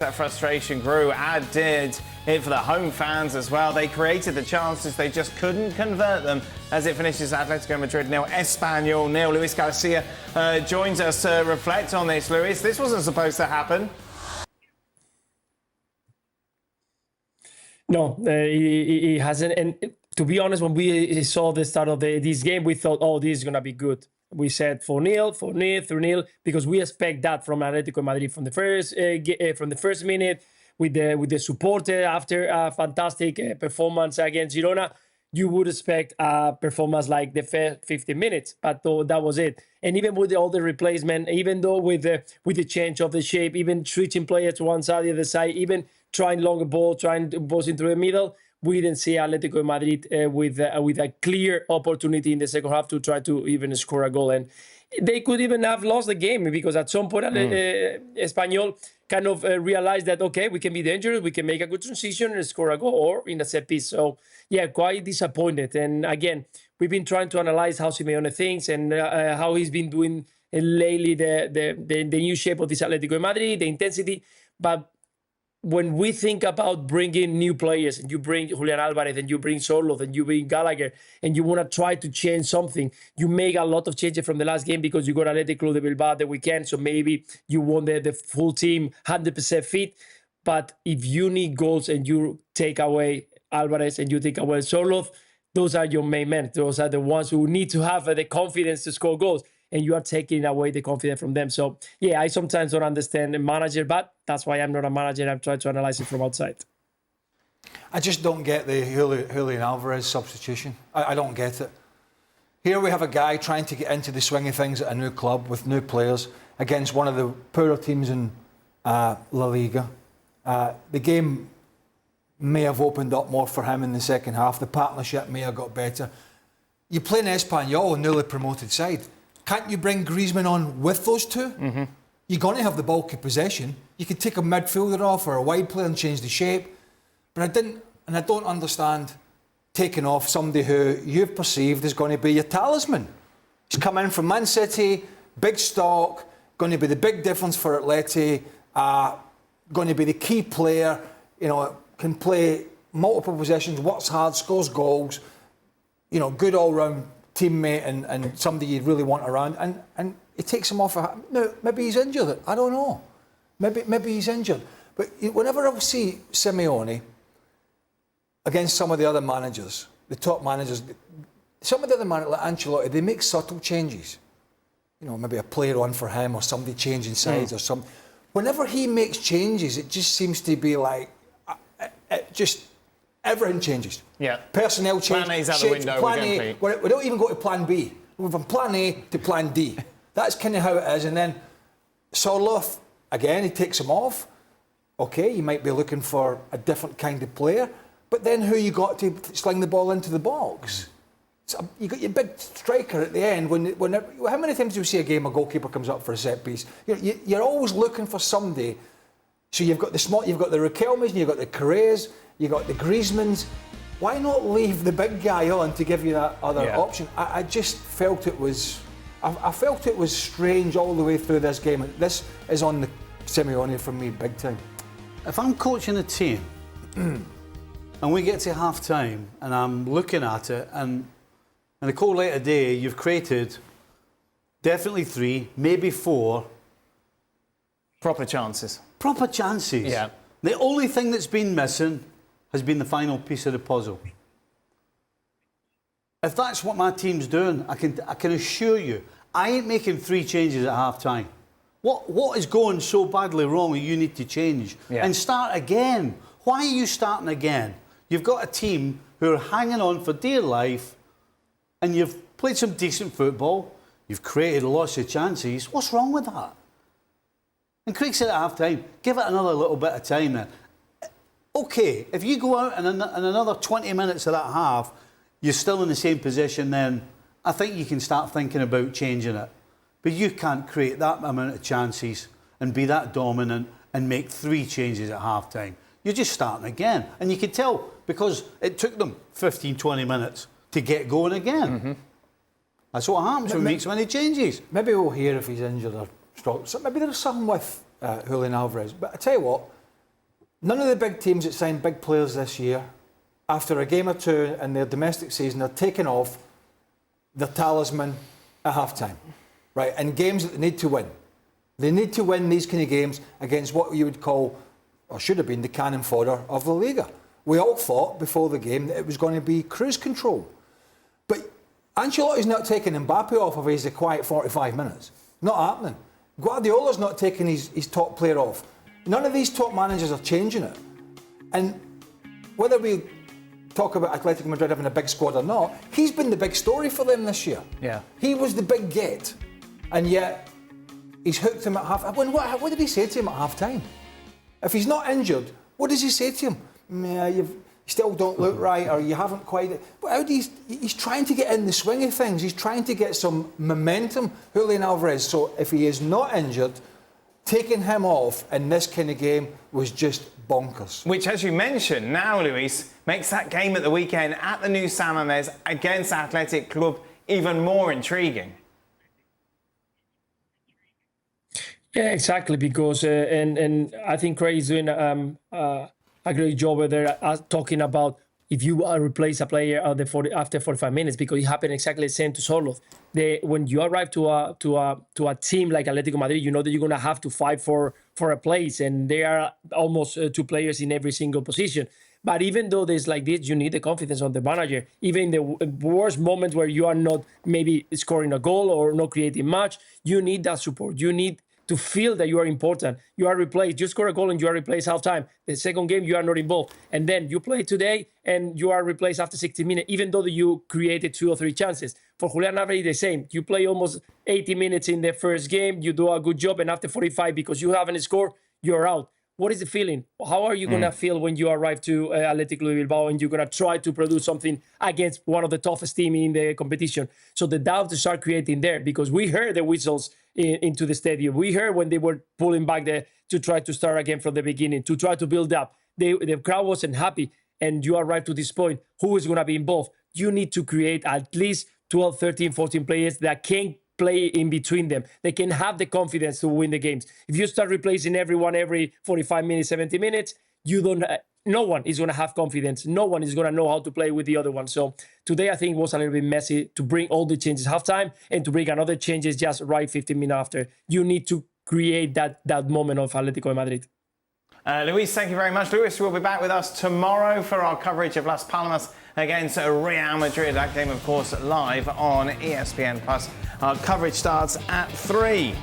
That frustration grew, as did it for the home fans as well. They created the chances, they just couldn't convert them as it finishes Atletico Madrid 0, Espanyol 0. Luis Garcia joins us to reflect on this. Luis, this wasn't supposed to happen. No, it hasn't. And to be honest, when we saw the start of this game, we thought, oh, this is going to be good. We said 4-0, 4-0, 3-0, because we expect that from Atletico Madrid from the first minute with the supporter after a fantastic performance against Girona. You would expect a performance like the first 15 minutes, but that was it. And even with all the replacement, even though with the change of the shape, even switching players to one side, the other side, even trying longer ball, trying to balls into the middle, we didn't see Atletico Madrid with a clear opportunity in the second half to try to even score a goal. And they could even have lost the game because at some point Espanyol kind of realized that, okay, we can be dangerous, we can make a good transition and score a goal or in a set piece. So, yeah, quite disappointed. And again, we've been trying to analyze how Simeone thinks and how he's been doing lately the new shape of this Atletico Madrid, the intensity. But when we think about bringing new players, and you bring Julian Alvarez, and you bring Sorloth, and you bring Gallagher, and you want to try to change something, you make a lot of changes from the last game because you got Atletico de Bilbao the weekend, so maybe you want the full team 100% fit. But if you need goals and you take away Alvarez and you take away Sorloth, those are your main men. Those are the ones who need to have the confidence to score goals. And you are taking away the confidence from them. So, yeah, I sometimes don't understand a manager, but that's why I'm not a manager. I'm trying to analyze it from outside. I just don't get the Julian Alvarez substitution. I don't get it. Here we have a guy trying to get into the swing of things at a new club with new players against one of the poorer teams in La Liga. The game may have opened up more for him in the second half. The partnership may have got better. You play an Espanyol, a newly promoted side. Can't you bring Griezmann on with those two? Mm-hmm. You're going to have the bulk of possession. You could take a midfielder off or a wide player and change the shape. But I don't understand taking off somebody who you've perceived is going to be your talisman. He's come in from Man City, big stock, going to be the big difference for Atleti, going to be the key player, can play multiple possessions, works hard, scores goals, good all-round teammate and somebody you'd really want around, and it takes him off. No, maybe he's injured. I don't know. Maybe he's injured. But whenever I see Simeone against some of the other managers, the top managers, some of the other managers like Ancelotti, they make subtle changes. Maybe a player on for him or somebody changing sides or something. Whenever he makes changes, it just seems to be like everything changes. Yeah. Personnel change. Plan A's out the window. Plan A. We don't even go to plan B. We go from plan A to plan D. That's kind of how it is. And then Sorloth, again, he takes him off. Okay, you might be looking for a different kind of player. But then who you got to sling the ball into the box? So you got your big striker at the end. How many times do you see a game a goalkeeper comes up for a set piece? You're always looking for somebody. So you've got the Riquelmes, you've got the Correas, you got the Griezmanns. Why not leave the big guy on to give you that other option? I just felt it was. I felt it was strange all the way through this game. This is on the Simeone for me, big time. If I'm coaching a team and we get to half time and I'm looking at it and Nicol They, you've created definitely 3, maybe 4 Proper chances. Proper chances. Yeah. The only thing that's been missing has been the final piece of the puzzle. If that's what my team's doing, I can assure you, I ain't making 3 changes at half time. What is going so badly wrong that you need to change? Yeah. And start again? Why are you starting again? You've got a team who are hanging on for dear life and you've played some decent football, you've created lots of chances. What's wrong with that? And Craig said at half time, give it another little bit of time then. Okay, if you go out and in another 20 minutes of that half, you're still in the same position, then I think you can start thinking about changing it. But you can't create that amount of chances and be that dominant and make 3 changes at half time. You're just starting again. And you can tell because it took them 15, 20 minutes to get going again. Mm-hmm. That's what happens when he makes many changes. Maybe we'll hear if he's injured or stroke. So maybe there's something with Julian Alvarez. But I tell you what, None of the big teams that signed big players this year, after a game or two in their domestic season, are taking off their talisman at half-time, right? In games that they need to win. They need to win these kind of games against what you would call, or should have been, the cannon fodder of La Liga. We all thought before the game that it was going to be cruise control. But Ancelotti's not taking Mbappe off of his quiet 45 minutes. Not happening. Guardiola's not taking his top player off. None of these top managers are changing it. And whether we talk about Atletico Madrid having a big squad or not, he's been the big story for them this year. Yeah. He was the big get. And yet, he's hooked him at half. What did he say to him at half time? If he's not injured, what does he say to him? Yeah, you still don't look right, or you haven't quite. But he's trying to get in the swing of things. He's trying to get some momentum, Julian Alvarez. So if he is not injured, taking him off in this kind of game was just bonkers. Which, as you mentioned, now, Luis, makes that game at the weekend at the new San Mamés against Athletic Club even more intriguing. Yeah, exactly, because and I think Craig is doing a great job over there talking about if you replace a player after 45 minutes, because it happened exactly the same to Sorloth. When you arrive to a team like Atletico Madrid, you know that you're going to have to fight for a place, and there are almost two players in every single position. But even though there's like this, you need the confidence of the manager. Even in the worst moments where you are not maybe scoring a goal or not creating much, you need that support. You need to feel that you are important. You are replaced. You score a goal and you are replaced half-time. The second game, you are not involved. And then you play today and you are replaced after 60 minutes, even though you created 2 or 3 chances. For Julian Alvarez, the same. You play almost 80 minutes in the first game. You do a good job. And after 45, because you haven't scored, you're out. What is the feeling? How are you going to feel when you arrive to Athletic Bilbao and you're going to try to produce something against one of the toughest teams in the competition? So the doubts start creating there, because we heard the whistles into the stadium. We heard when they were pulling back to try to start again from the beginning, to try to build up. The crowd wasn't happy, and you arrive to this point. Who is going to be involved? You need to create at least 12, 13, 14 players that can play in between them. They can have the confidence to win the games. If you start replacing everyone every 45 minutes, 70 minutes, no one is going to have confidence. No one is going to know how to play with the other one. So today I think was a little bit messy to bring all the changes halftime and to bring another changes just right 15 minutes after. You need to create that moment of Atletico Madrid. Luis, thank you very much. Luis will be back with us tomorrow for our coverage of Las Palmas against Real Madrid. That game, of course, live on ESPN+. Our coverage starts at 3.